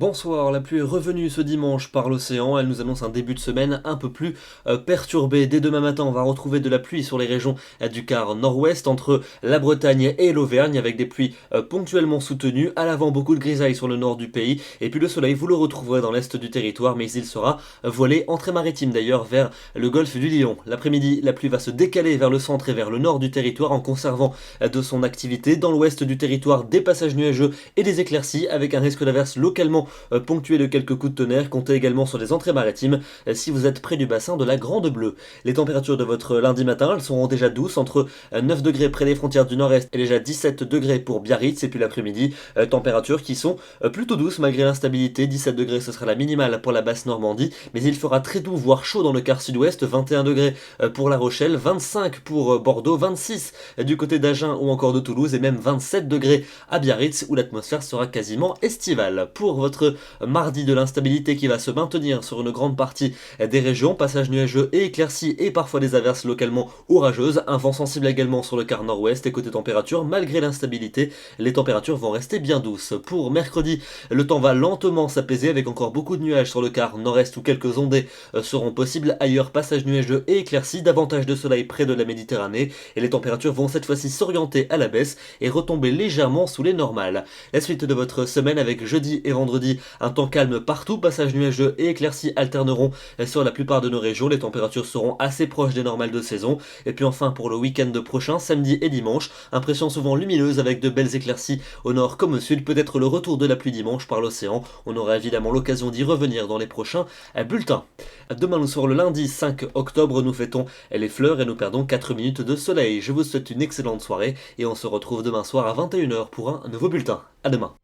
Bonsoir, la pluie est revenue ce dimanche par l'océan, elle nous annonce un début de semaine un peu plus perturbé. Dès demain matin, on va retrouver de la pluie sur les régions du quart nord-ouest entre la Bretagne et l'Auvergne avec des pluies ponctuellement soutenues. À l'avant, beaucoup de grisailles sur le nord du pays et puis le soleil, vous le retrouverez dans l'est du territoire, mais il sera voilé, entrée maritime d'ailleurs, vers le golfe du Lion. L'après-midi, la pluie va se décaler vers le centre et vers le nord du territoire en conservant de son activité. Dans l'ouest du territoire, des passages nuageux et des éclaircies avec un risque d'averse localement ponctué de quelques coups de tonnerre. Comptez également sur les entrées maritimes si vous êtes près du bassin de la Grande Bleue. Les températures de votre lundi matin, elles seront déjà douces, entre 9 degrés près des frontières du nord-est et déjà 17 degrés pour Biarritz. Et puis l'après-midi, températures qui sont plutôt douces malgré l'instabilité. 17 degrés, ce sera la minimale pour la basse Normandie, mais il fera très doux, voire chaud dans le quart sud-ouest. 21 degrés pour La Rochelle, 25 pour Bordeaux, 26 du côté d'Agen ou encore de Toulouse, et même 27 degrés à Biarritz où l'atmosphère sera quasiment estivale. Pour votre mardi, de l'instabilité qui va se maintenir sur une grande partie des régions, passage nuageux et éclaircis et parfois des averses localement orageuses, un vent sensible également sur le quart nord-ouest. Et côté température, malgré l'instabilité, les températures vont rester bien douces. Pour mercredi, le temps va lentement s'apaiser avec encore beaucoup de nuages sur le quart nord-est où quelques ondées seront possibles. Ailleurs, passage nuageux et éclairci, davantage de soleil près de la Méditerranée et les températures vont cette fois-ci s'orienter à la baisse et retomber légèrement sous les normales. La suite de votre semaine avec jeudi et vendredi, un temps calme partout, passage nuageux et éclaircis alterneront sur la plupart de nos régions. Les températures seront assez proches des normales de saison. Et puis enfin pour le week-end prochain, samedi et dimanche, impression souvent lumineuse avec de belles éclaircies au nord comme au sud. Peut-être le retour de la pluie dimanche par l'océan. On aura évidemment l'occasion d'y revenir dans les prochains bulletins. Demain nous serons le lundi 5 octobre, nous fêtons les fleurs et nous perdons 4 minutes de soleil. Je vous souhaite une excellente soirée et on se retrouve demain soir à 21 h pour un nouveau bulletin. À demain.